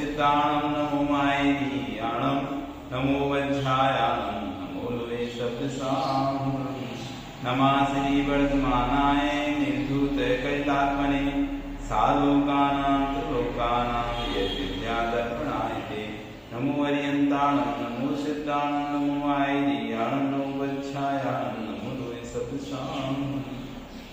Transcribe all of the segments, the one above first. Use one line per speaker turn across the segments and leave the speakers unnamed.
सिद्धाणं नमो मायियाणं नमो वज्रायाणं नमो लोये शब्दसाहुरं नमः श्री वर्धमानाय निर्धूत कैलात्मने सालोकानां त्रिलोकानां यद्विद्यादर्पणाय ते नमो अर्यन्ताणं नमो सिद्धाणं नमो मायियाणं नमो वज्रायाणं नमो लोये शब्दसाहुरं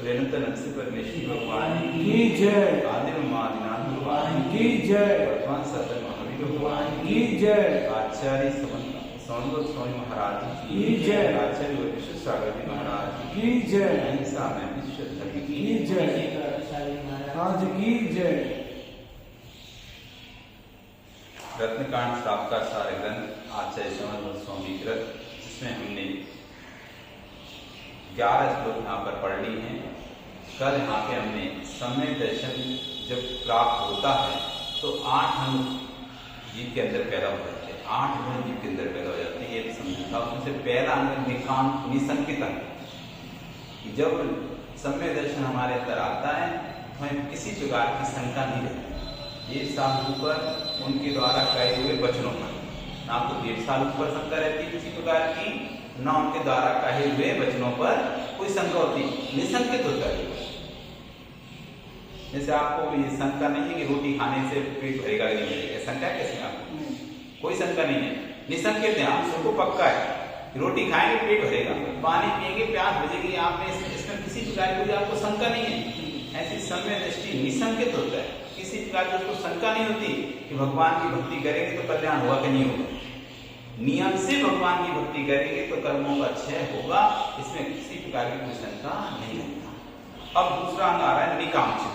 अनंत से परमेश्वर भगवान
की जय।
आदि ब्रह्मादिनाथ भगवान
की जय।
वर्तमान सत्य महावीर भगवान
की जय।
आचार्य समन्वय स्वामी महाराज
की जय।
आचार्य विश्व सागर जी महाराज
की जय।
ऐसा में विश्व धर्म
की जय। आज की जय।
रत्नकांड साप्ताह सार ग्रंथ आचार्य समन्वय स्वामी कृत, जिसमें हमने 11 श्लोक यहाँ पर पढ़ ली हैं। कल यहाँ पे हमने सम्यक दर्शन जब प्राप्त होता है तो 8 अंग जीव के अंदर पैदा हो जाते हैं, 8 गुण जीव के अंदर पैदा हो जाते हैं। ये समझा था। उसमें से पहला अंग निसंकित अंग। जब सम्यक दर्शन हमारे अंदर आता है तो हमें किसी प्रकार की शंका नहीं रहती। ये साधु पर उनके द्वारा कहे हुए वचनों पर ना तो 1.5 साल ऊपर शंका रहती किसी प्रकार की, ना उनके द्वारा कहे हुए वचनों पर कोई शंका होती, निसंकित होता है। जैसे आपको ये शंका नहीं है कि रोटी खाने से पेट भरेगा कि नहीं भरेगा, शंका कैसे आपको? कोई शंका नहीं है, निसंकित है। आप सबको पक्का है रोटी खाएंगे पेट भरेगा, पानी पिएंगे प्यास बुझेगी। आप में इसमें किसी प्रकार की आपको शंका नहीं है। ऐसी सम्यक दृष्टि निसंकित होता है, किसी प्रकार की उसको शंका नहीं होती कि भगवान की भक्ति करेंगे तो कल्याण होगा कि नहीं होगा। नियम से भगवान की भक्ति करेंगे तो कर्मों का क्षय होगा, इसमें किसी प्रकार की कोई शंका नहीं होता। अब दूसरा अंग आ रहा है निकांक्षित।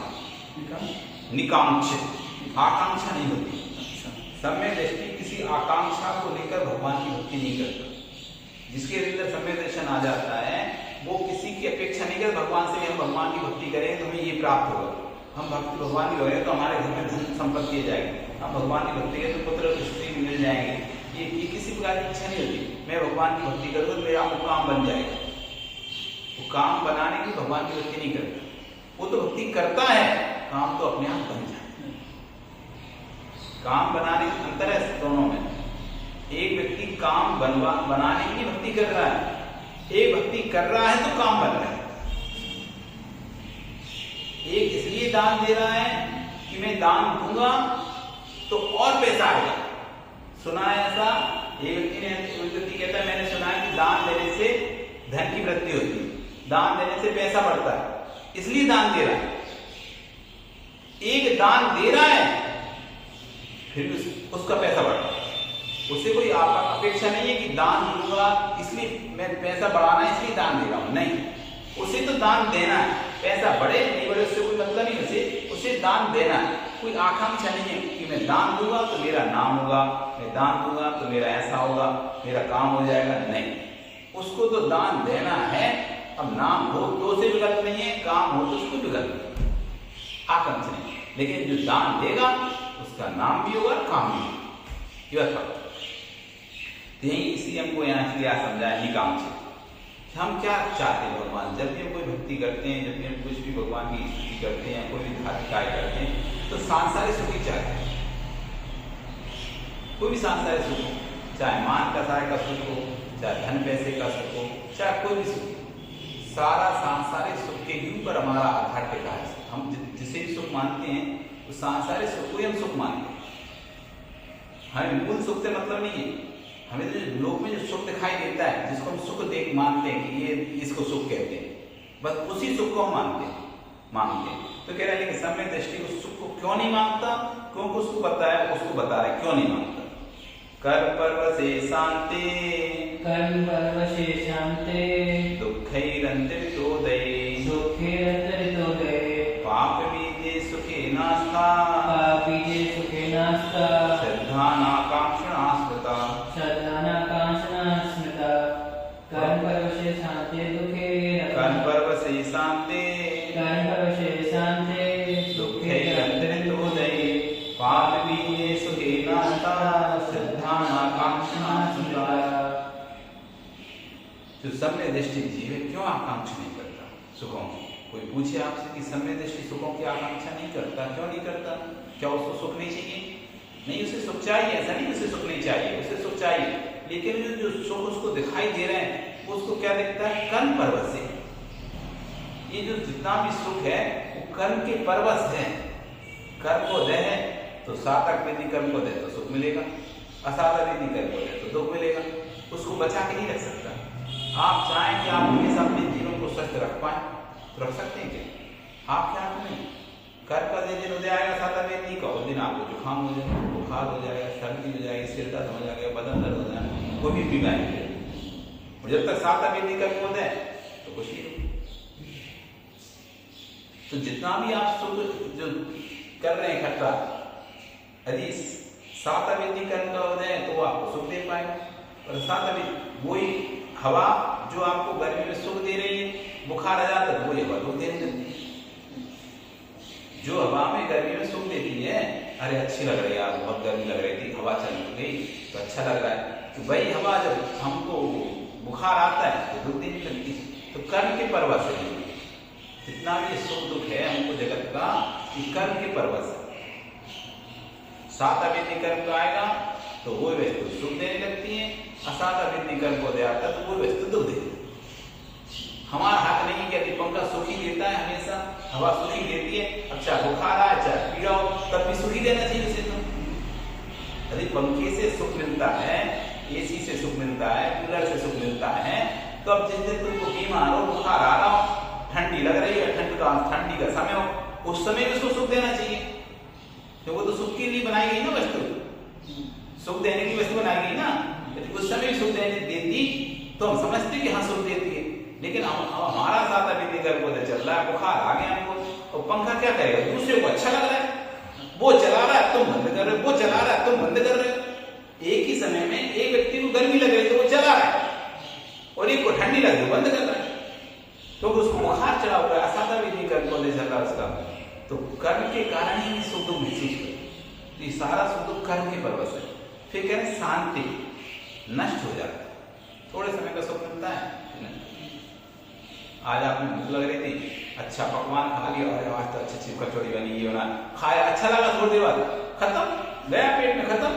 निकांक्षित आकांक्षा नहीं होती। सम्यक दृष्टि किसी आकांक्षा को लेकर भगवान की भक्ति नहीं करता। जिसके अंदर सम्यक दर्शन आ जाता है वो किसी की अपेक्षा नहीं करता भगवान से। हम भगवान की भक्ति करें तो हमें ये प्राप्त होगा, हम भक्ति भगवान की करें तो हमारे घर में धन संपत्ति आ जाएगी, हम भगवान की भक्ति करें तो पुत्र स्त्री मिल जाएंगे। ये किसी प्रकार की इच्छा नहीं होती। मैं भगवान की भक्ति करूँ तो मेरा वो काम बन जाएगा। वो काम बनाने की भगवान की भक्ति नहीं करता, वो तो भक्ति करता है, काम तो अपने आप बन जाए। काम बनाने का अंतर है दोनों में। एक व्यक्ति काम बनाने की भक्ति कर रहा है, एक भक्ति कर रहा है तो काम बन रहा है। एक इसलिए दान दे रहा है कि मैं दान दूंगा तो और पैसा आएगा। सुना है ऐसा? एक व्यक्ति कहता है मैंने सुना है कि दान देने से धन की वृद्धि होती है, दान देने से पैसा बढ़ता है, इसलिए दान दे रहा है। एक दान दे रहा है फिर उसका पैसा बढ़ता है। उसे कोई अपेक्षा नहीं है कि दान दूंगा इसलिए मैं पैसा बढ़ाना है इसलिए दान दे रहा हूं, नहीं। उसे तो दान देना है, पैसा बढ़े नहीं बढ़े उससे कोई मतलब नहीं। उसे दान देना है। कोई आकांक्षा नहीं है कि मैं दान दूंगा तो मेरा नाम होगा, मैं दान दूंगा तो मेरा ऐसा होगा, मेरा काम हो जाएगा, नहीं। उसको तो दान देना है। अब नाम हो तो उसे विकल्प नहीं है, काम हो तो उसको विकल्प नहीं, आकांक्षा नहीं। लेकिन जो दान देगा उसका नाम भी होगा, काम भी होगा। इसलिए हमको यहाँ इसलिए समझाया निकांक्षित। हम क्या चाहते हैं भगवान? जब भी हम कोई भक्ति करते हैं, जब भी हम कुछ भी भगवान की स्तुति करते हैं, कोई भी धार्मिक कार्य करते हैं तो सांसारिक सुख ही चाहते हैं। कोई भी सांसारिक सुख हो, चाहे मान कसाय का सुख हो, चाहे धन पैसे का सुख हो, चाहे कोई भी सुख, सारा सांसारिक सुख के ही ऊपर हमारा आधार टिका है। हम जिसे भी सुख मानते हैं वो सांसारिक सुख को ही हम सुख मानते हैं। हमें मूल सुख से मतलब नहीं है। हमें तो लोक में जो सुख दिखाई देता है, जिसको हम सुख देख मानते हैं कि ये इसको सुख कहते हैं, बस उसी सुख को हम मानते हैं। तो कह रहा है कि सम्यक दृष्टि उस सुख को क्यों नहीं मानता? क्योंकि उसको बता रहा है क्यों नहीं मानता। कर्म पर्वसे शांते दुःखैरन्तरितोदये पाप बीजे सुखे नास्ता श्रद्धानाकांक्षणा स्मृता। कर्म पर्वसे शांते दुःखैरन्तरितोदये पाप बीजे सुखे नास्ता श्रद्धानाकांक्षणा स्मृता। जो सम्यक दृष्टि जीव है क्यों आकांक्षा नहीं करता सुखों की? कोई पूछे आपसे कि सम्यक दृष्टि सुखों की आकांक्षा नहीं करता, क्यों नहीं करता? क्या उसको सुख नहीं चाहिए? नहीं, उसे सुख चाहिए, ऐसा नहीं उसे सुख नहीं चाहिए, उसे सुख चाहिए, लेकिन जो सुख उसको दिखाई दे रहे हैं वो उसको क्या दिखता है? कर्म परवश से। ये जो जितना भी सुख है वो कर्म के परवश है। कर्म को दे तो साधक विधि कर्म को दे तो सुख मिलेगा, असाधक विधि कर्म को दे तो दुख मिलेगा। उसको बचा के नहीं रख सकता। आप चाहें कि आप हमेशा अपने जीवन को स्वस्थ रख पाए तो रख सकते हैं क्या? आप क्या नहीं, कर्म का दिन उदय आएगा साधक विधि का, उस दिन आपको जुकाम हो जाएगा, बुखार हो जाएगा, सर्दी हो जाएगी, सिर दर्द हो जाएगा, बदन दर्द हो जाएगा, कोई भी बीमारी है। और जब तक साधक विधि कर्म को दे तो कुछ नहीं। तो जितना भी आप सुख जो कर रहे हैं इकट्ठा, यदि सात विधि कर्म का हो जाए तो वो आपको सुख दे पाएगा। और सात वही हवा जो आपको गर्मी में सुख दे रही है, बुखार आ जाता है तो वही हवा दुख दे रही है। जो हवा में गर्मी में सुख देती है, अरे अच्छी लग रही है, आज बहुत गर्मी लग रही थी, हवा चल गई तो अच्छा लग रहा है, तो वही हवा जब हमको बुखार आता है तो दुख देने लगती है। तो कर्म के परवश है। जितना भी सुख दुख है हमको जगत का, ये कर्म के परवश है। सात अविधि कर्म का आएगा तो वो वस्तु सुख देने लगती है, असात अविधि कर्म को दे आता है तो वो वस्तु दुख देती है। हमारा हक नहीं कि यदि पंखा सुखी देता है हमेशा, हवा सुखी देती है, अच्छा बुखार आए चाहे पीड़ा हो तब भी सुखी देना चाहिए उसे। तो यदि पंखे से सुख मिलता है, एसी से सुख मिलता है, कूलर से सुख मिलता है, तो अब जिस दिन तुमको बीमार हो, बुखार आ रहा हो, ठंडी लग रही है, ठंडी का समय हो, उस समय भी उसको सुख देना चाहिए, तो वो तो सुख के लिए बनाई गई ना वस्तु, सुख देने की वस्तु बनाई गई ना। यदि उस समय भी सुख देती तो हम समझते कि हाँ सुख देती है, लेकिन हमारा साथ अभी कर्म को चल रहा है, बुखार आ गया हमको, और पंखा क्या करेगा? दूसरे को अच्छा लग रहा है, वो चला रहा है तुम बंद कर रहे हो, वो चला रहा है तुम बंद कर रहे हो। एक ही समय में एक व्यक्ति को गर्मी लग रही है तो वो चला रहा है, और एक को ठंडी लग रही है बंद कर रहा है, तो उसको बुखार चढ़ा हुआ है, असाधा विधि कर्म को चल रहा है उसका। तो कर्म के कारण ही सुख दुख महसूस करते, सारा सुख दुख कर्म के परवश है। फिर कह रहे शांति नष्ट हो जाता है, थोड़े समय का सुख मिलता है। आज आपने भूख लग रही थी, अच्छा पकवान खा लिया, अरे आज तो अच्छी कचौड़ी बनी, ये बना खाया, अच्छा लगा, थोड़ी देर बाद खत्म, गया पेट में, खत्म।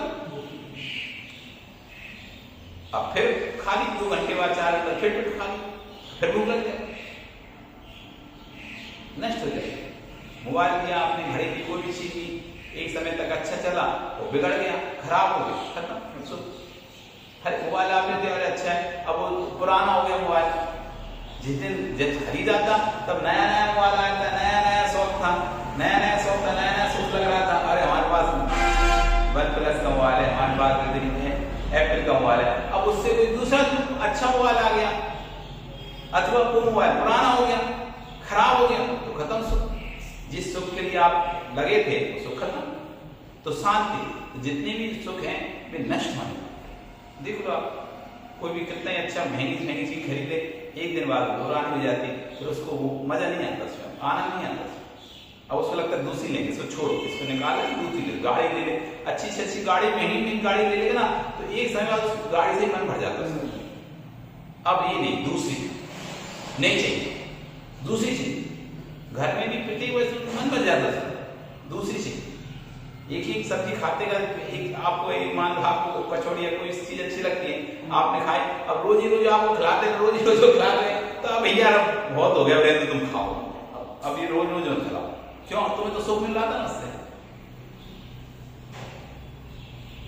अब फिर खा ली, 2 घंटे बाद 4 घंटे फिर खा ली, फिर भूख लग जाए, नष्ट हो जाए। मोबाइल लिया आपने, घड़ी की कोई भी चीज की, एक समय तक अच्छा चला, वो बिगड़ गया, खराब हो गया, खत्म। अरे मोबाइल आपने दिया, अरे अच्छा है, अब वो पुराना हो गया मोबाइल। जिस दिन जब खरीदा था तब नया नया मोबाइल आया था, नया नया शौक था, नया सुख लग रहा था, अरे हमारे पास OnePlus का मोबाइल है, हमारे पास एप्पल का मोबाइल है। अब उससे कोई दूसरा अच्छा मोबाइल आ गया, अथवा वो मोबाइल पुराना हो गया, खराब हो गया, तो खत्म सुख। जिस सुख के लिए आप लगे थे वो सुख खत्म। तो शांति, तो जितने भी सुख हैं वे नष्ट होने वाले। देख लो आप, कोई भी कितना ही अच्छा महंगी चीज खरीदे, एक दिन बाद पुरानी हो जाती, फिर उसको वो मजा नहीं आता, उसमें आनंद नहीं आता। अब उसको लगता है दूसरी लेंगे, इसको छोड़ो, इसको निकाल दूसरी ले, गाड़ी ले ले, अच्छी से अच्छी गाड़ी, महंगी गाड़ी ले लेगा ना, तो एक समय बाद उस गाड़ी से मन भर जाता है। अब ये नहीं, दूसरी नहीं चाहिए, दूसरी चीज। घर में भी प्रत्येक वस्तु मन भर जाता है, दूसरी चीज। एक सब्जी खाते का, आपको एक मान लो आपको कचौड़ी या कोई चीज अच्छी लगती है, आपने खाई, अब रोज ही आपको खिलाते हैं, रोज खिला रहे हैं, तो अब भैया बहुत हो गया, तो तुम खाओ, अब ये रोज मत खिलाओ। क्यों? तुम्हें तो सुख मिल रहा था ना उससे।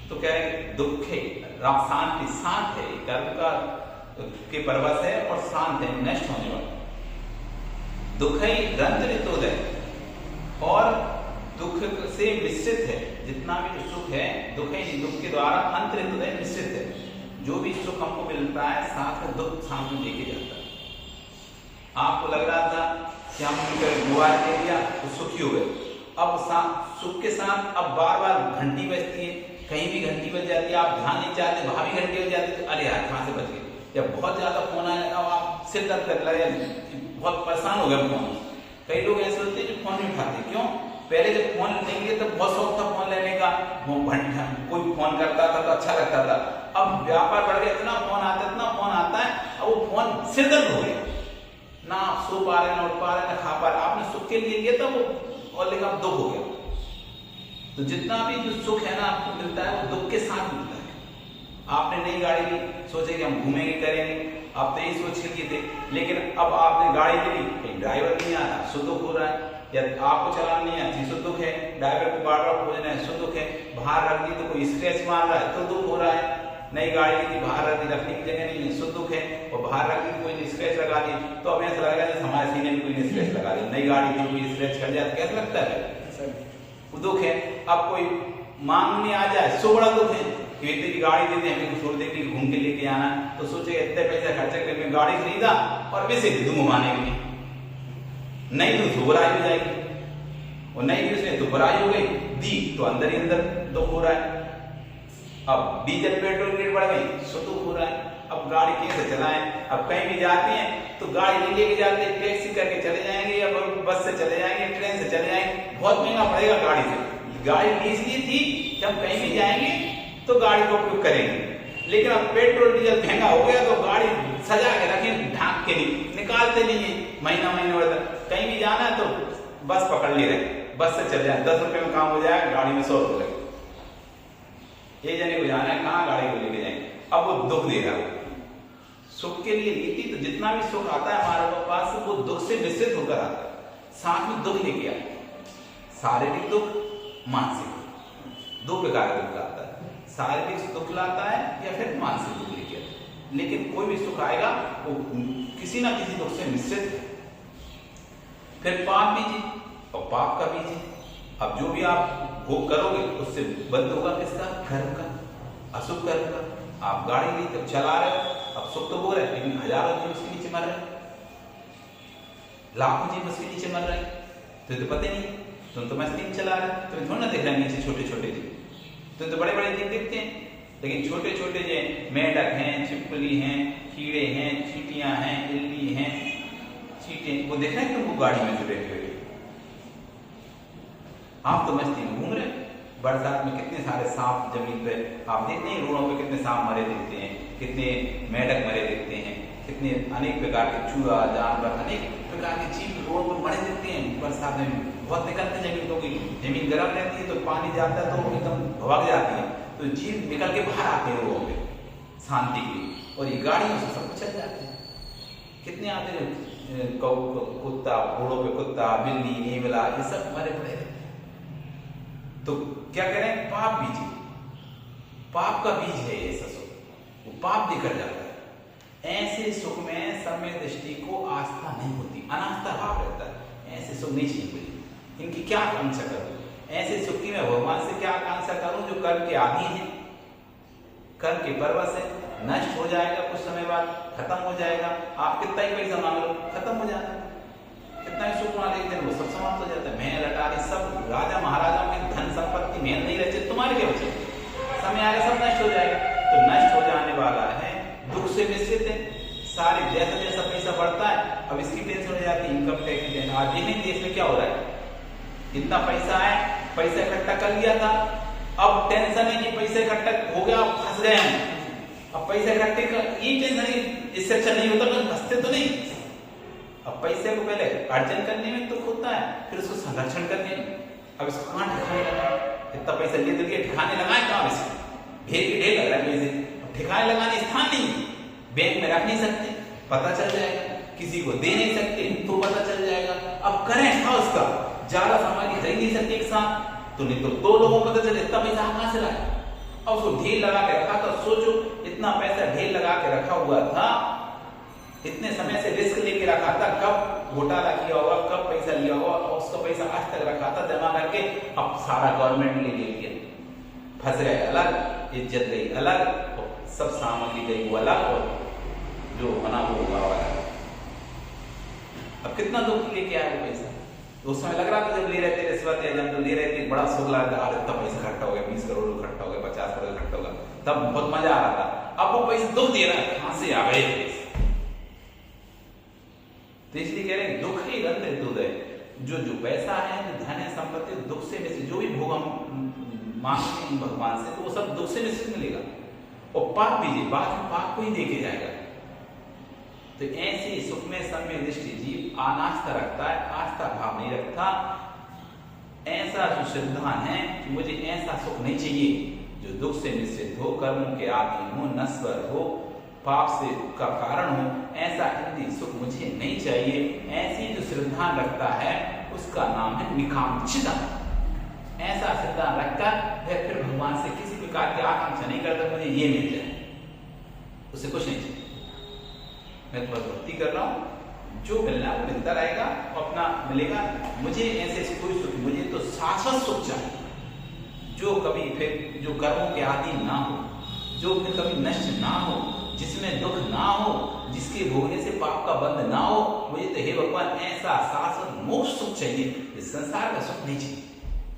तो क्या है, दुख है, शांति शांत है, कर्म का के परवश है और शांत है, नष्ट होने वाला। दुख ही रंध्रितोदय, और दुख से मिश्रित है। जितना भी जो सुख है, दुख के द्वारा अंतरितोदय मिश्रित है। जो भी सुख हमको मिलता है, साथ में दुख साथ में लेके जाता है। आपको लग रहा था कि हमने मोबाइल ले लिया तो सुखी हो गए, अब सुख के साथ अब बार बार घंटी बजती है, कहीं भी घंटी बज जाती है, आप ध्यान नहीं चाहते, वहां भी घंटी बज जाती है, तो अरे यार कहां से बच गए, या बहुत ज्यादा फोन आया, अब आप सिर दर्द कर लगे, बहुत परेशान हो गया फोन। कई लोग ऐसे होते हैं जो फोन नहीं उठाते। क्यों? पहले जब फोन लेंगे तो बहुत शौक था फोन लेने का, कोई फोन करता था तो अच्छा लगता था। अब व्यापार बढ़ गया, इतना फोन आता है, अब वो फोन सिर दर्द हो गया, ना आप सो पा रहे, ना उठ पा रहे, ना खा पा रहे। आपने सुख के लिए लिया था वो, और लेकिन अब दुख हो गया। तो जितना भी जो सुख है ना आपको मिलता है, वो आपने नई गाड़ी ली, सोचे कि हम घूमेंगे करेंगे, आप तो यही सोच के लिए थे, लेकिन अब आपने गाड़ी ले ली, कहीं ड्राइवर नहीं आ रहा, सुख दुख हो रहा है, या आपको चलाना नहीं आती, सुख दुख है, ड्राइवर को बार बार खोजना है, सुख दुख है, बाहर रख दी तो कोई स्क्रैच मार रहा है तो दुख हो रहा है, नई गाड़ी ली थी, बाहर रख दी, रखने की जगह नहीं है, सुख दुख है, और बाहर रख दी तो कोई स्क्रैच लगा दी, तो अब ऐसा लगा जैसे हमारे सीने में कोई स्क्रैच लगा दी, नई गाड़ी थी कोई स्क्रैच कर जाए तो कैसा लगता है, दुख है। अब कोई मांगने आ जाए सो बड़ा दुख है, इतनी की गाड़ी देते हमें छोड़ देंगे घूम के लेके आना, तो सोचे इतने पैसे खर्चा करके गाड़ी खरीदा और वैसे दूं घुमाने के लिए, नहीं दूं तो बुराई हो जाएगी, और नहीं दूसरे तो बुराई हो गई, दी तो अंदर ही अंदर दुख हो रहा है। अब डीजल पेट्रोल रेट बढ़ गई, सो दुख हो रहा है। अब गाड़ी कैसे चलाएं, अब कहीं भी जाते हैं तो गाड़ी नहीं लेके जाते, टैक्सी करके चले जाएंगे या बस से चले जाएंगे, ट्रेन से चले जाएंगे, बहुत महंगा पड़ेगा गाड़ी से। गाड़ी इसलिए थी कि हम कहीं भी जाएंगे तो गाड़ी को उपयोग करेंगे, लेकिन अब पेट्रोल डीजल महंगा हो गया तो गाड़ी सजा के रखें, ढांक के नहीं निकालते नहीं है, महीना महीने बढ़ता, कहीं भी जाना है तो बस पकड़ ले रहे, बस से चले जाए, 10 रुपए में काम हो जाएगा, गाड़ी में 100 रुपए लगे, ये जने को जाना है कहाँ गाड़ी को लेके जाएंगे। अब वो दुख दे रहा है, सुख के लिए नीति, तो जितना भी सुख आता है हमारे पास वो दुख से मिश्रित होकर आता है, साथ में दुख लेके आता है, शारीरिक दुख, मानसिक दुख, 2 प्रकार का दुख आता है, शारीरिक दुख लाता है या फिर मानसिक दुख लेके आता है, लेकिन कोई भी सुख आएगा वो किसी ना किसी दुख से मिश्रित है। फिर पाप बीज और पाप का बीज है, अब जो भी आप भोग करोगे उससे बंद होगा किसका, कर्म का, अशुभ कर्म का। आप गाड़ी ली तो चला रहे हो, अब सुख तो हो रहा है लेकिन हजारों जीव उसके नीचे मर रहे, लाखों जीव उसके नीचे मर रहे, तो पता नहीं, तुम तो मस्ती में चला रहे, तुम्हें थोड़ा ना देख रहे नीचे छोटे छोटे जीव, तुम तो बड़े बड़े जीव दिखते हैं, लेकिन छोटे छोटे जो मेढक हैं, छिपकली हैं, कीड़े हैं, चींटियां हैं, इल्ली हैं, चींटे, वो देख रहे हैं तुमको गाड़ी में जुड़े हुए, आप तो मस्ती में घूम रहे। बरसात में कितने सारे सांप जमीन पे आप देखते हैं, रोडों पे कितने सांप मरे दिखते हैं, कितने मेढक मरे दिखते हैं, कितने अनेक प्रकार के चूहा जानवर, अनेक प्रकार के जीव रोड पर मरे दिखते हैं। बरसात में बहुत निकलते हैं, जमीन तो जमीन गर्म रहती है तो पानी जाता है तो एकदम भग जाती है, तो जीव निकल के बाहर आते हैं रोडों पे शांति के लिए, और ये गाड़ियों से सब चल जाते हैं। कितने आते हैं कुत्ता, घोड़ों पे कुत्ता, बिल्ली, नेवला, ये सब मरे पड़े रहते हैं। तो क्या करें, पाप बीज, पाप का बीज है ये सुख, वो पाप देकर जाता है। ऐसे सुख में समय दृष्टि को आस्था नहीं होती, अनास्था भाव रहता है, ऐसे सुख नहीं चाहिए मुझे, इनकी क्या आकांक्षा करूं, ऐसे सुख की मैं भगवान से क्या आकांक्षा करूं जो कर्म के आदि है, कर्म के परवश है, नष्ट हो जाएगा कुछ समय बाद, खत्म हो जाएगा, आप कितना ही पैसा मांग लो खत्म हो जाता है, कितना ही सुख मान लेते हैं वो सब समाप्त हो जाता है। महल अटारी सब राजा महाराजाओं के धन संपत्ति महल नहीं रहते, तुम्हारे क्या बचे, समय आगे सब नष्ट हो जाएगा, तो नष्ट हो जाने वाला है, दुख से मिश्रित है सारे, जैसा जैसा पैसा बढ़ता है अब इसकी टेंशन हो जाती है, इनकम टैक्स की टेंशन। आज देखें देश में क्या हो रहा है, इतना पैसा है, पैसा इकट्ठा कर लिया था, अब टेंशन है कि पैसा इकट्ठा हो गया, अब फंस गए हैं, अब पैसा इकट्ठे का ये टेंशन है, इससे अच्छा नहीं होता तो फंसते तो नहीं। अब पैसे को पहले अर्जन करने में दुख होता है, फिर उसको संरक्षण करने में, अब इसको कहाँ ठिकाने लगाए, इतना पैसा ले तो दिया, ठिकाने लगाए कहाँ, इसे ढेर के ढेर लग रहा है पैसे, ठिकाने लगाने स्थान नहीं, बैंक में रख नहीं सकते, पता चल जाएगा, किसी को दे नहीं सकते तो पता चल जाएगा, अब करें क्या उसका, ज्यादा सामान खरीद नहीं सकते एक साथ, तो नहीं तो 2 लोगों को पता चले इतना पैसा कहाँ से लाए, अब उसको ढेर लगा के रखा था, सोचो इतना पैसा ढेर लगा के रखा हुआ था, इतने समय से रिस्क लेके रखा था, कब घोटाला किया होगा, कब पैसा लिया होगा, और उसका पैसा आज तक रखा था जमा करके, अब सारा गवर्नमेंट ने ले लिया, फंस गए अलग, इज्जत गई अलग, और सब सामग्री गई वो अलग, और जो बना वो होगा अलग। अब कितना दुख लेके आया वो पैसा, तो उस समय लग रहा था जब ले रहे थे रिश्वत या जब ले रहे थे बड़ा सुख लगा था, इतना पैसा इकट्ठा हो गया, 20 करोड़ इकट्ठा हो गया, 50 करोड़ इकट्ठा हो गया, तब बहुत मजा आ रहा था। अब वो पैसे दुख दे रहा है, कहां से आ गए पैसे, तो इसलिए कह रहे हैं दुख ही गंध दुदय, जो पैसा है, जो धन है, संपत्ति, दुख से मिश्रित, जो भी भोग हम मांगते हैं भगवान से, तो वो सब दुख से मिश्रित मिलेगा, और पाप भी बाद में पाप को ही देखे जाएगा। तो ऐसे सुख में सम्य दृष्टि जीव अनास्था रखता है, आस्था भाव नहीं रखता, ऐसा जो सिद्धांत है कि मुझे ऐसा सुख नहीं चाहिए, जो जो दुख से मिश्रित हो, कर्मों के आधीन हो, नश्वर हो, पाप से का कारण हो, ऐसा इंद्रिय सुख मुझे नहीं चाहिए। ऐसी जो श्रद्धा रखता है उसका नाम है निकांक्षिता। ऐसा श्रद्धा रखकर फिर भगवान से किसी प्रकार की आकांक्षा नहीं करता मुझे ये मिल जाए, उसे कुछ नहीं चाहिए। मैं तो बस भक्ति कर रहा हूँ, जो मिलना है वो मिलता रहेगा, अपना मिलेगा। मुझे ऐसे कोई सुख, मुझे तो शाश्वत सुख चाहिए जो कभी फिर जो कर्मों के अधीन ना हो, जो फिर कभी नष्ट ना हो, जिसमें दुख ना हो, जिसके भोगने से पाप का बंध ना हो। मुझे तो हे भगवान ऐसा शाश्वत मोक्ष सुख चाहिए, इस संसार का सुख नहीं चाहिए।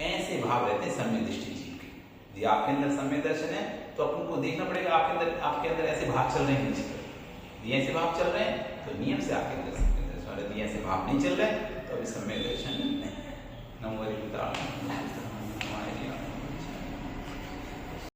ऐसे भाव रहते हैं सम्यक दृष्टि जीव के। यदि आपके अंदर सम्यक दर्शन है तो अपन को देखना पड़ेगा आपके अंदर ऐसे भाव चल रहे हैं नीचे, यदि ऐसे भाव चल रहे हैं तो नियम से आपके अंदर सम्यक दर्शन, यदि ऐसे भाव नहीं चल रहे तो अभी सम्यक दर्शन नहीं है। नमो हरि।